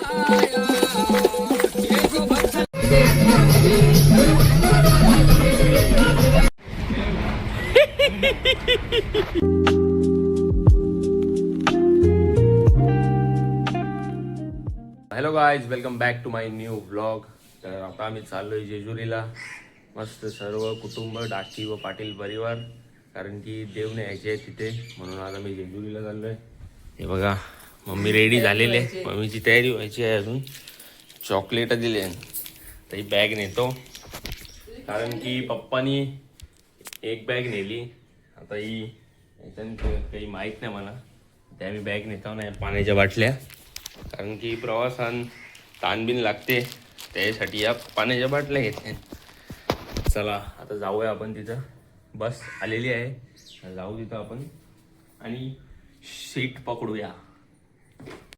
Hello guys, welcome back to my new vlog. तर आता आम्ही चाललोय जेजुरीला. मस्त सर्व कुटुंब, डाकी व पाटील परिवार, कारण की देव न्यायचे आहे तिथे, म्हणून आज आम्ही जेजुरीला चाललोय. हे बघा, मम्मी रेडी झालेली आहे, मम्मीची तयारी व्हायची आहे अजून. चॉकलेट दिले तर ही बॅग नेतो, कारण की पप्पानी एक बॅग नेली. आता ही याच्यानं काही माहीत नाही मला, त्या आम्ही बॅग नेतो नाही. पाण्याच्या बाटल्या, कारण की प्रवासान ताणबिन लागते, त्यासाठी या पाण्याच्या बाटल्या घेतल्या. चला आता जाऊया आपण तिथं. बस आलेली आहे, जाऊ तिथं आपण आणि सीट पकडूया.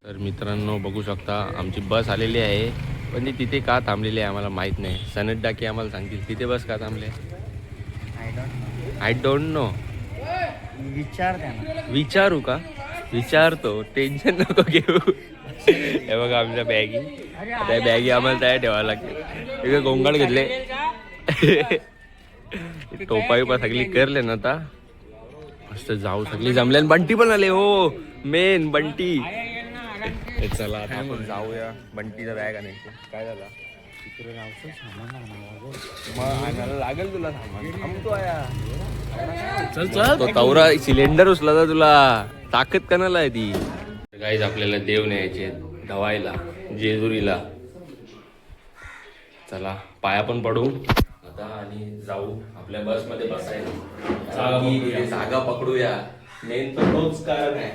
तर मित्रांनो बघू शकता, आमची बस आलेली आहे, पण ती तिथे का थांबलेली आहे आम्हाला माहीत नाही. सनद डाके आम्हाला सांगतील तिथे बस का थांबले. I don't know. विचारू का? विचारतो, टेन्शन नको घेऊ. हे बघा आमच्या बॅगी, त्या बॅगी आम्हाला तयार ठेवायला लागते. इकडे गोंगाड घेतले, टोपा बिपा सगळी करले ना. आता मस्त जाऊ, सगळी जमल्या. बंटी पण आले, हो मेन बंटी. चला आता आपण जाऊया. बंटीचा बॅग आणायचं. काय झालं? मग लागेल तुला सामान, थांबतो चल चल. तो तवरा सिलेंडर उचला तर तुला ताकद कणाला आहे ती. गाईज आपल्याला देव न्यायचे धवायला जेजुरीला. चला पाया पण पडू आता आणि जाऊ आपल्या बस मध्ये बसायला. जागा पकडूया, मेन तर तोच कारण आहे,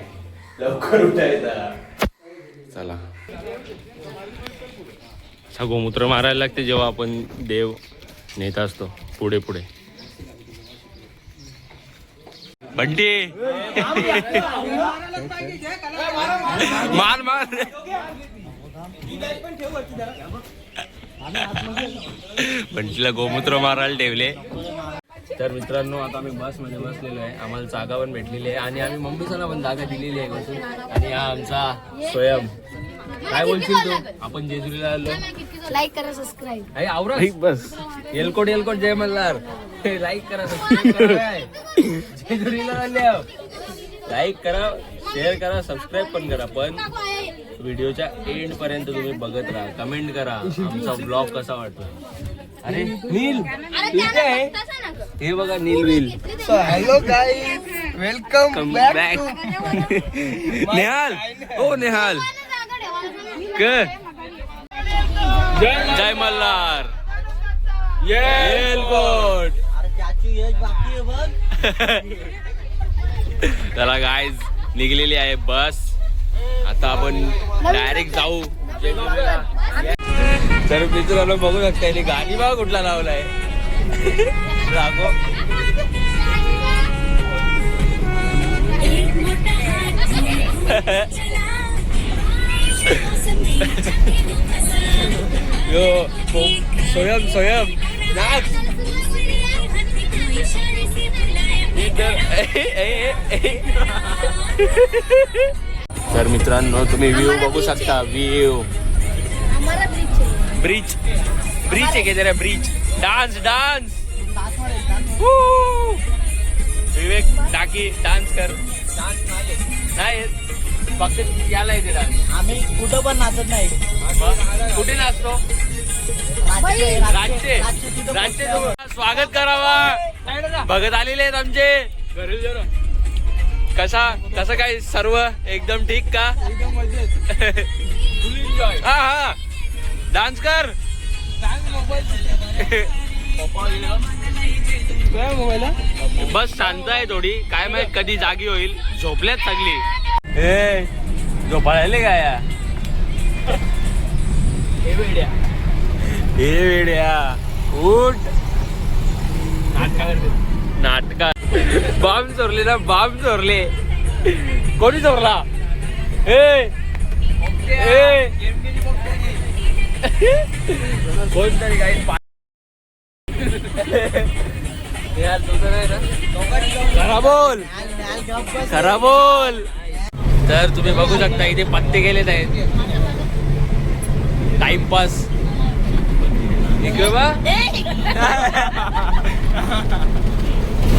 लवकर उठायचा. चला, गोमूत्र मारायला लागते जेव्हा आपण देव नेत असतो पुढे पुढे. बंटी मार मार. बंटीला गोमूत्र मारायला ठेवले. तर मित्रांनो आता आम्ही बस मध्ये बसलेलो आहे, आम्हाला जागा पण भेटलेली आहे आणि आम्ही मम्मीला पण जागा दिलेली आहे बसून. आणि हा आमचा स्वयं. काय बोलशील तू? आपण जेजुरीला आलो. लाईक करा, सबस्क्राईब. आवरा बस. एलकोट एलकोट जय मल्हार. लाईक करा, सबस्क्राईब करा. जेजुरीला आल्या, लाईक करा, शेअर करा, सबस्क्राईब पण करा. पण व्हिडिओच्या एंड पर्यंत तुम्ही बघत राहा, कमेंट करा आमचा ब्लॉग कसा वाटला. अरे नील ठीक आहे, हे बघा नील विल. Hello guys, welcome back. Nehal, ओ नेहाल जय मल्हार. एलकोट. चला गाईज, निघलेली आहे बस. आता आपण डायरेक्ट जाऊ जेजुरीला. तर मित्रांनो बघू शकता, इथे गाणी बघा कुठला लावलाय. राघव यो स्वयं स्वयं नाच. तर मित्रांनो तुम्ही व्ह्यू बघू शकता. व्ह्यू ब्रिज ब्रिज आहे का जरा, ब्रिज. Dance dance. विवेक टाकी डान्स कर. नाही फक्त याला येते डान्स. आम्ही कुठं पण नाचत नाही. कुठे नाचतो? राजचे राजचे स्वागत करावा बघत आलेले आहेत आमचे. कसा कसं काय सर्व एकदम ठीक का? हा हा डान्स कर. बस शांत आहे थोडी, काय माहित कधी जागी होईल. झोपल्यात सगळी. ए झोपाळले काय या? हे वेड्या उठ. नाटका बाम चोरले ना, बाम चोरले. कोणी चोरला? कोणतरी काही खरा बोल, खरा बोल. तर तुम्ही बघू शकता इथे पत्ते गेलेत आहेत. टाइमपास इकडे बा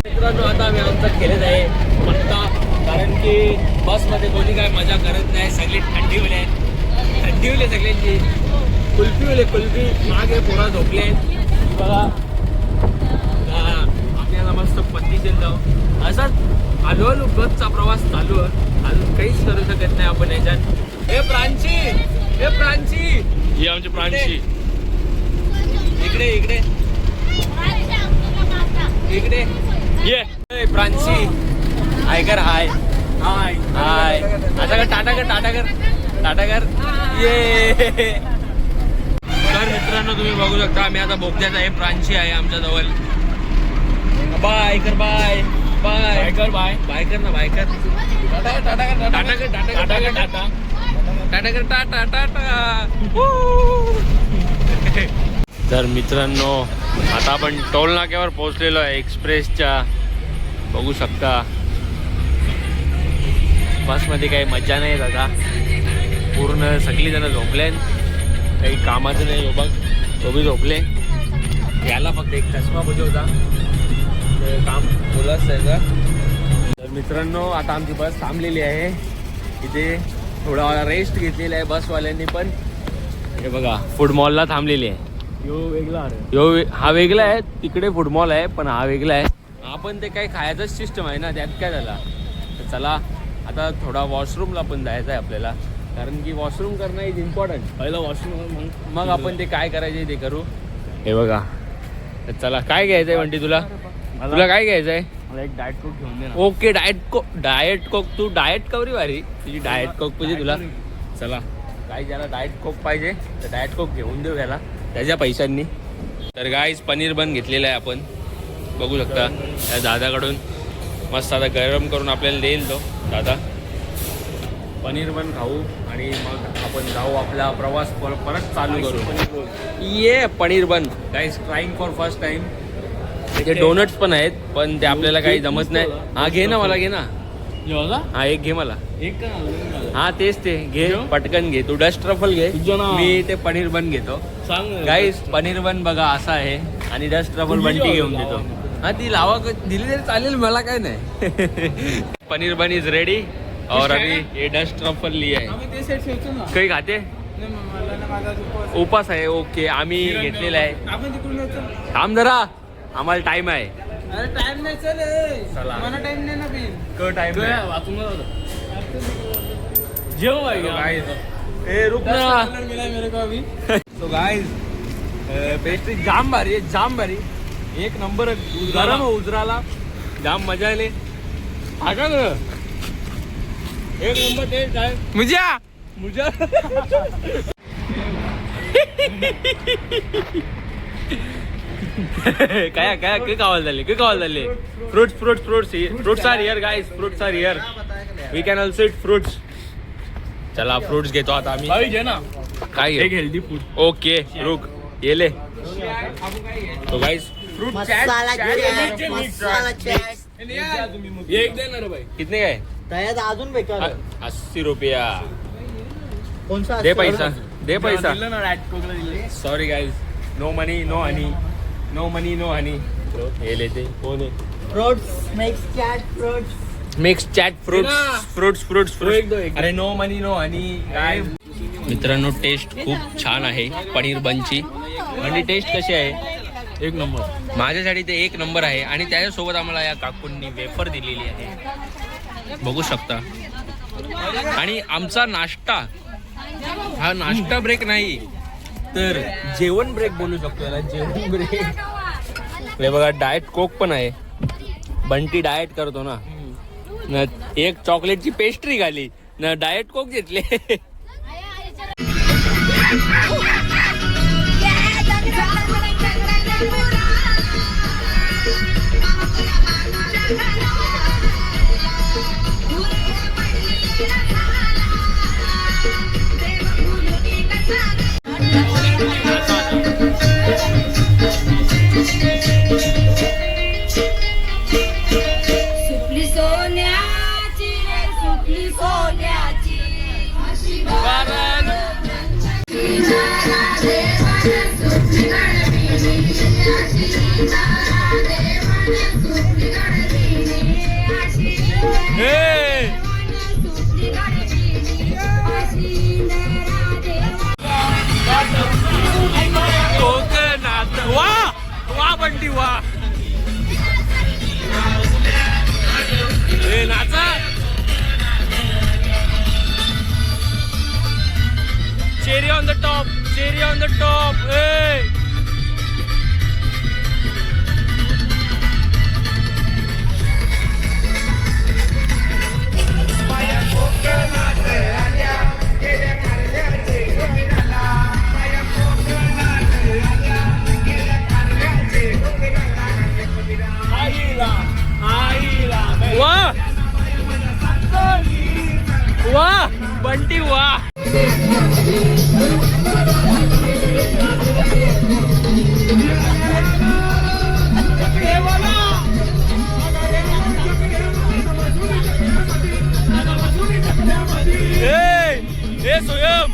मित्रांनो, आता आम्ही आमचा खेळत आहे पत्ता, कारण की बसमध्ये कोणी काय मजा करत नाही, सगळे थंडीवले आहेत, थंडीवले सगळ्यांची, कुल्फी मागे पोरा झोपले आहेत बघा. आम्ही आता मस्त पत्तीशील जाऊ, असाच आलो बसचा प्रवास चालू आहे, अजून काहीच करू शकत नाही आपण याच्यात. हे प्रांची ही आमची प्रांची, इकडे ये प्रांची, हाय कर, हाय आता कर, टाटा कर ये. तर मित्रांनो, तुम्ही बघू शकता आम्ही आता बोगद्यात आहे, प्रांची आहे आमच्या जवळ. बाय कर तर मित्रांनो, आता आपण टोल नाक्यावर पोहोचलेलो आहे एक्सप्रेसच्या. बघू शकता बसमध्ये काही मजा नाही दादा, पूर्ण सगळी जण झोपले, काही कामाचं नाही. बघ तो बी झोपले, याला फक्त एक चष्मा बजवता, काम बोलाच आहे का. तर मित्रांनो, आता आमची बस थांबलेली आहे इथे, थोडा रेस्ट घेतलेला आहे बसवाल्यांनी पण. हे बघा फूड मॉलला थांबलेली आहे. हा वेगळा आहे, तिकडे फूड मॉल आहे, पण हा वेगळा आहे. आपण ते काही खायचंच सिस्टम आहे ना, त्यात काय झाला. तर चला आता थोडा वॉशरूमला पण जायचं आहे आपल्याला, कारण की वॉशरूम करणं इज इम्पॉर्टंट. पहिलं वॉशरूम, मग आपण ते काय करायचे ते करू. हे बघा, तर चला काय घ्यायचं आहे म्हणते तुला काय घ्यायचं आहे. मला एक डाएट कोक घेऊन दे ना. ओके, डाएट कोक. तू डाएट कवरी भारी, तुझी डाएट कोक पाहिजे तुला. चला, काय ज्याला डाएट कोक पाहिजे तर डाएट कोक घेऊन देऊ याला त्याच्या पैशांनी. तर गाईज पनीर बन घेतलेलं आहे आपण, बघू शकता त्या दादाकडून. मस्त आता गरम करून आपल्याला देईल तो दादा. पनीर बन खाऊ आणि मग आपण जाऊ आपला प्रवास परत चालू करू. ये paneer bun guys, trying for first time. ते डोनट्स पण आहेत, पण ते आपल्याला काही जमत नाही. हा घे ना, मला घे ना. हा एक घे मला. हा तेच ते घे, पटकन घे. तू डस्ट ट्रफल घे, मी ते पनीर बन घेतो. गाईस पनीर बन बघा असा आहे, आणि डस्ट ट्रफल बंटी घेऊन देतो. हा ती लावा दिली तरी चालेल, मला काय नाही. पनीर बन इज रेडी. और अभी ये डस्ट ट्रफल लिया है. काही खाते उपास आहे. ओके, आम्ही घेतलेला आहे. थांब जरा, आम्हाला टाइम आहे. टाइम नाही, चला मला टाइम नाही ना. टाइम रुक ना. मेरे को अभी तो गाइस पेस्ट्री जाम भारी आहे, जाम भारी, एक नंबर. गरम उजराला जाम मजा आली. आगा ना, एक नंबर टेस्ट आहे. मुझ्या काय कावाल झाले. Fruits are here guys, fruits are here. We can also eat fruits. चला फ्रुट्स घेतो आता आम्ही. काय एक हेल्दी फूड. ओके रुक, ये ले. तो गाइस फ्रूट ये एक देणार भाई. कितने काय त्यात अजून बेकार. 80 रुपया. कोणसा दे पैसा. सॉरी गाइस, नो मनी नो हनी. नो मनी नो हनी. हे लेते कोण आहे. Fruits mix chat fruits. अरे नो मनी नो हनी. काय मित्रांनो, टेस्ट खूप छान आहे पनीर बनची. म्हणजे टेस्ट कशी आहे, एक नंबर. माझ्यासाठी ते एक नंबर आहे. आणि त्याच्यासोबत आम्हाला या काकूंनी वेफर दिलेली आहे, बघू शकता. आणि आमचा नाश्ता हा नाश्ता ब्रेक नाही, तर जेवण ब्रेक बोलू शकतो याला. जेवण ब्रेक. हे बघा डाएट कोक पण आहे. बंटी डाएट करतो ना, एक चॉकलेटची पेस्ट्री खाली ना, डाएट कोक घेतले. सोन्याची cherry on the top, cherry on the top. वाह वाह बंटी वाह. ए सोयम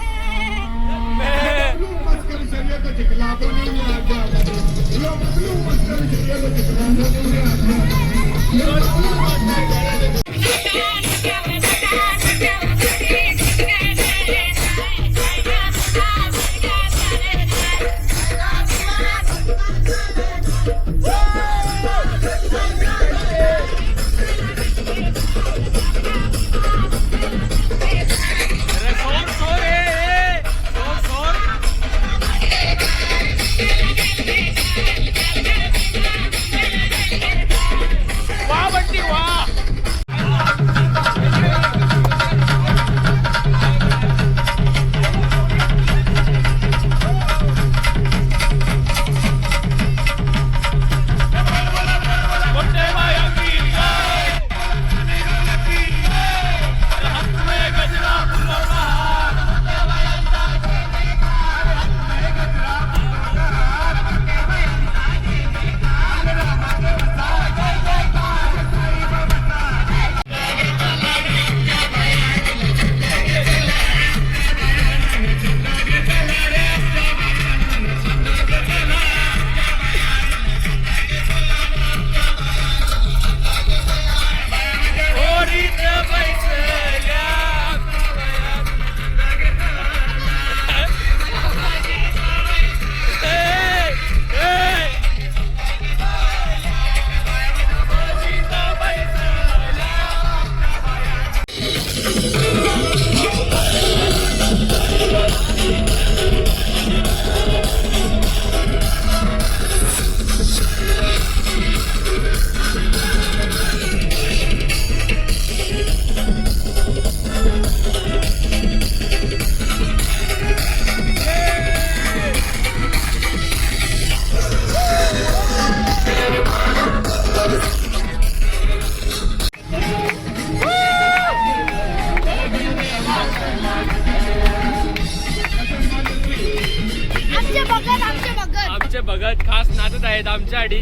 आमचे भगत खास नाचत आहेत आमच्यासाठी.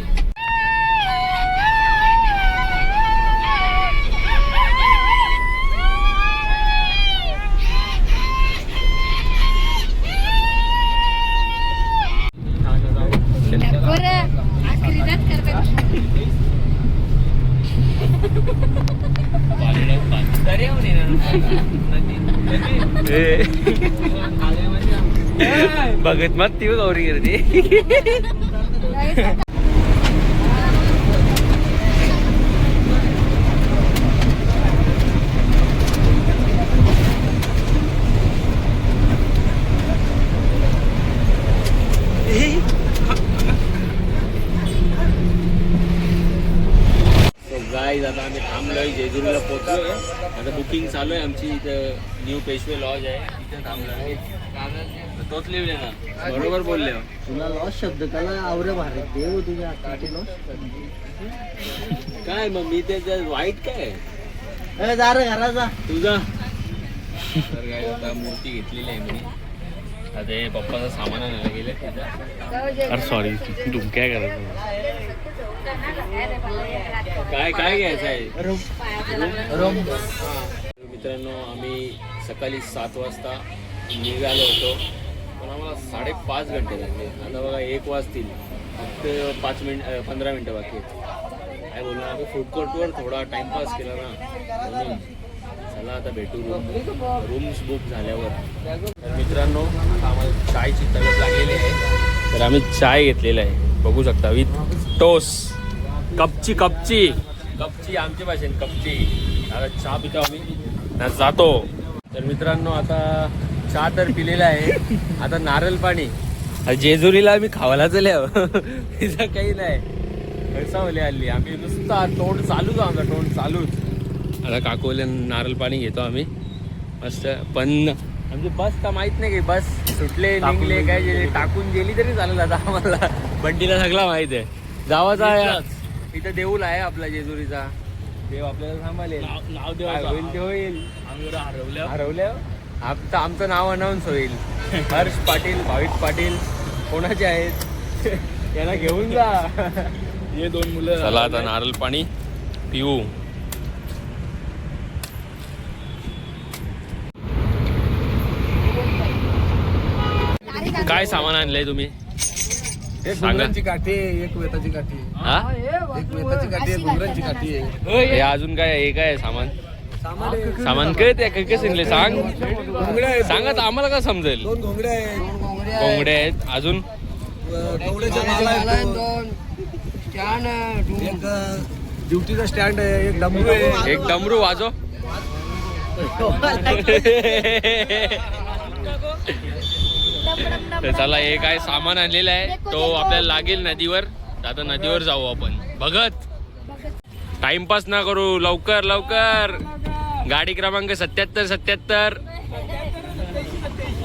भगत मत ती गौरी करते. गाईज आता आम्ही थांबलोय, जेजुरीला पोहोचलोय. आता बुकिंग चालू आहे आमची. इथं न्यू पेशवे लॉज आहे, तिथे थांबलोय. तोच लिहिले ना, बरोबर बोलले. तुला लॉस शब्द त्याला आवरे भारी देव तुझ्या लॉस काय मग मी त्याच्या वाईट काय जा रे घराचा तुझा. तर काय आता मूर्ती घेतलेली आहे मी. आता हे पप्पाचं सामान आणायला गेले. अरे सॉरी तू काय करायचं. काय काय घ्यायचं आहे. मित्रांनो आम्ही सकाळी 7 वाजता निघालो होतो, पण आम्हाला 5.5 घंटे लागले. आता बघा 1 वाजतील, फक्त 15 मिनटं बाकी आहेत. काय बोलणार, आम्ही फूड कोर्टवर थोडा टाइमपास केला ना, म्हणून चला आता भेटू रूम्स बुक झाल्यावर. तर मित्रांनो आता आम्हाला चायची तलब लागलेली आहे, तर आम्ही चाय घेतलेला आहे, बघू शकता, विथ टोस. कपची कपची कपची आमच्या भाषेत कपची. आता चहा पितो आम्ही ना जातो. तर मित्रांनो आता चहा तर पिलेला आहे. आता नारळ पाणी जेजुरीला आम्ही खावायला चल्या तिचं काही नाही. पैसावले आली आम्ही नुसता तोंड चालूच आमचा तोंड चालूच. आता काकोले नारळ पाणी घेतो आम्ही मस्त. पण आमची बस का माहित नाही की बस सुटले निघले काय गेले टाकून गेली तरी चालेल. आता आम्हाला बंटीला सगळा माहित आहे. जावाचा इथं देऊळ आहे आपला जेजुरीचा. देव आपल्याला सांभाळेल. काय होईल ते होईल. हरवल्या आमचं नाव अनाऊन्स होईल. हर्ष पाटील, भाविक पाटील कोणाचे आहेत यांना घेऊन जा. हे 2 मुलं. चला आता नारळ पाणी पिऊ. काय सामान आणलंय तुम्ही? एक सांगा. घुंगरांची काठी आहे, एक वेताची काठी आहे. हा एक वेताची काठी आहे, घुंगरांची काठी आहे. हे अजून काय हे काय सामान सामान सामान काय ते काय सांगले सांग. घोंगड्या आहेत. सांगा तर आम्हाला काय समजेल. 2 घोंगड्या आहेत. कोंबड्या आहेत अजून कवड्याच्या माला आहेत. एक ड्युटीचा स्टँड आहे. एक डमरू आहे. एक डमरू वाजव. तर चला हे काय सामान आणलेलं आहे तो आपल्याला लागेल नदीवर. आता नदीवर जाऊ आपण बघत. टाइमपास ना करू. लवकर लवकर. गाडी क्रमांक 77 77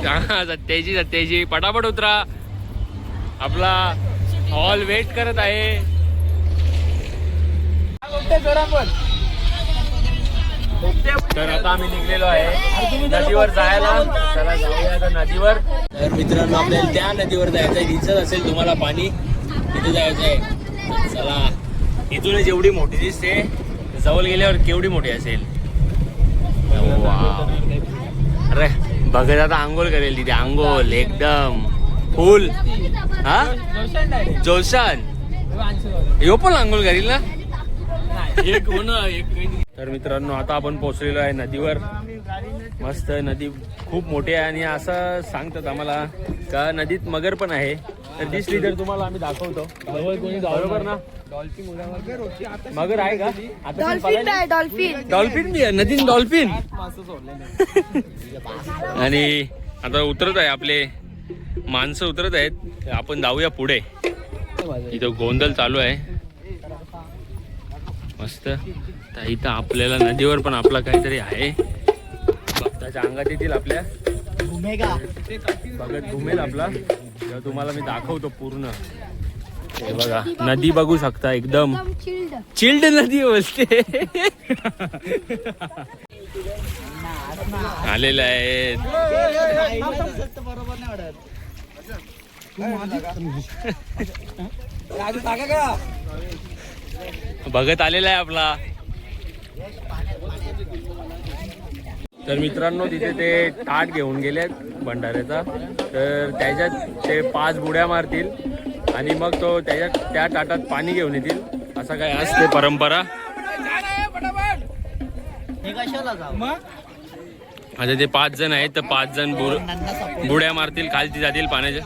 87 पटापट उतरा. आपला हॉल वेट करत आहे. तर आता आम्ही निघलेलो आहे नदीवर जायला. चला जाऊया आता नदीवर. तर मित्रांनो आपल्याला त्या नदीवर जायचं आहे. दिसत असेल तुम्हाला पाणी तिथे जायचं आहे. चला इथून जेवढी मोठी दिसते जवळ गेल्यावर केवढी मोठी असेल. अरे बघत आता आंघोळ करेल तिथे. आंघोळ एकदम फुल. हा जोशान यो पण आंघोळ करील ना. एक हो ना एक. तर मित्रांनो आता आपण पोहोचलेलो आहे नदीवर. मस्त नदी खूप मोठी आहे आणि असं सांगतात आम्हाला का नदीत मगर पण आहे. तर दिसली तर तुम्हाला आम्ही दाखवतो. बरोबर ना. मगर आहे का आता? डॉल्फिन आहे डॉल्फिन. डॉल्फिन बी आहे नदीत. डॉल्फिन आणि आता उतरत आहे आपले माणसं उतरत आहेत. आपण जाऊया पुढे. इथं गोंधळ चालू आहे मस्त. तर इथं आपल्याला नदीवर पण आपला काहीतरी आहे. भक्ताच्या अंगात येतील आपल्या. बघत घुमेल आपला. तेव्हा तुम्हाला मी दाखवतो पूर्ण. हे बघा नदी बघू शकता एकदम चिल्ड नदी बोलते. आलेले आहेत. बघत आलेला आहे आपला. तर मित्रांनो तिथे ते ताट घेऊन गेलेत भंडाऱ्याचा. तर त्याच्यात ते 5 बुड्या मारतील आणि मग तो त्याच्यात त्या ताटात पाणी घेऊन येतील. असं काय असते परंपरा. आता ते 5 जण आहेत तर 5 जण बुड्या मारतील. खालती जातील पाण्याच्या.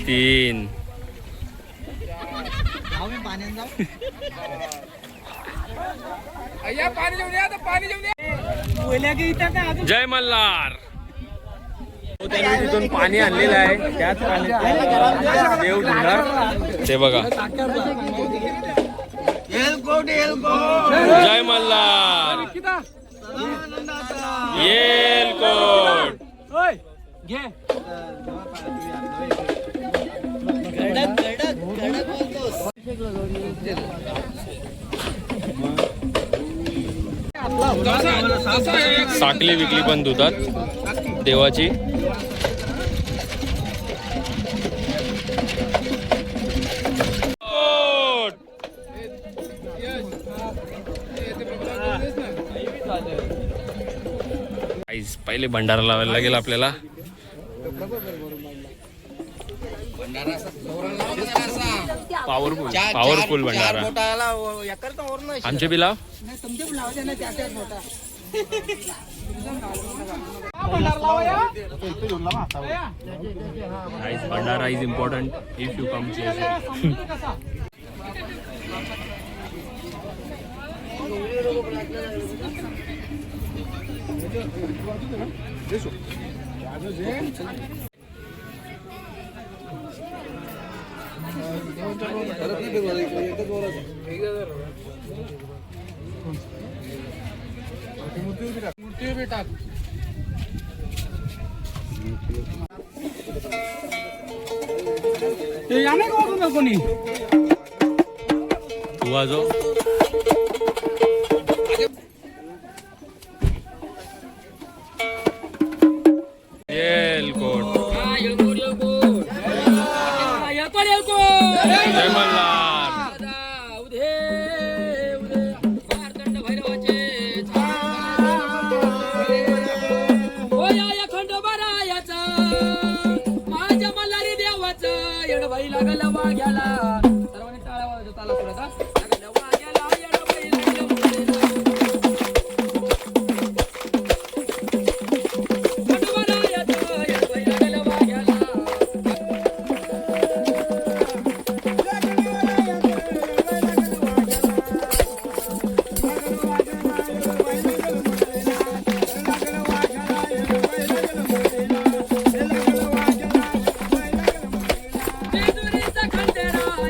तीन जय मल्हार. तिथून पाणी आणलेलं आहे. त्याच पाण्यात देव धुणार. ते बघा जय मल्हार. येलकोट साखली विकली पण धुतात देवाची. पहिले भंडारा लावायला लागेल आपल्याला. पॉवरफुल भंडारा. आमचे बी लाव. Bhandara is important if you come. कोणी तू वाजव. येलकोट. जय मल्हार. माझ्या मल्हारी देवाचं येडबाई लागलं वाघ्याला. सर्वांनी टाळ्या वाजवतो, ताला सुरात हा. लागलं वाघ्याला, येडबाई लागलं मुलीला. खंडोबारायाचं येडबाई लागलं वाघ्याला. जेजुरीचा खंडेराव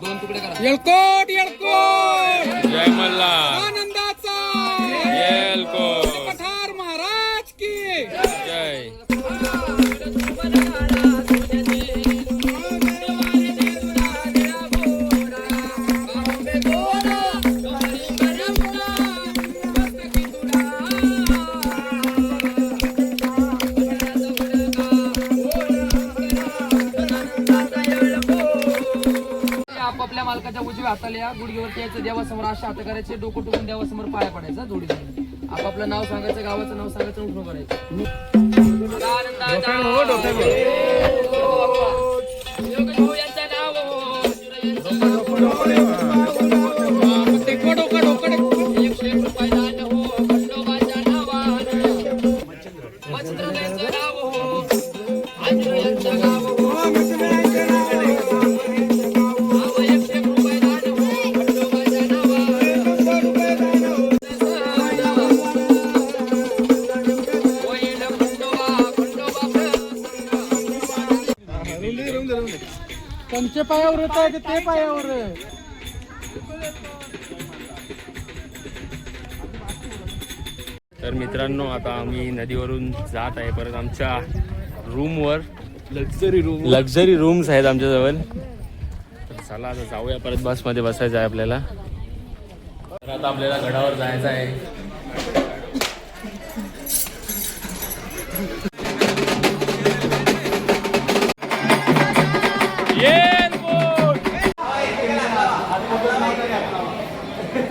दोन तुकडे करा. येळकोट येळकोट जय मल्हार. आनंदाचा येलकोट. पठार महाराज की जय. आपापल्या मालकाच्या उजव्या हाताला या गुडघ्यावरती यायचं, देवासमोर अशा हात करायचे, डोकं टुकून देवासमोर पाया पडायचा जोडी जोडी. आपापलं नाव सांगायचं, गावाचं नाव सांगायचं, उठून करायचं. योगेश यांचं नाव एकशे एक रुपये दान हो खंडोबाच्या नावानं. वस्त्रदेचं नाव हो आंजनेय यांचं गाव हो. त्यांच्या पायावर होत आहे ते पायावर. तर मित्रांनो आता आम्ही नदीवरून जात आहे परत आमच्या रूमवर. लक्झरी रूम्स आहेत आमच्याजवळ. तर चला आता जाऊया परत, बसमध्ये बसायचं आहे आपल्याला. तर आता आपल्याला गडावर जायचं आहे.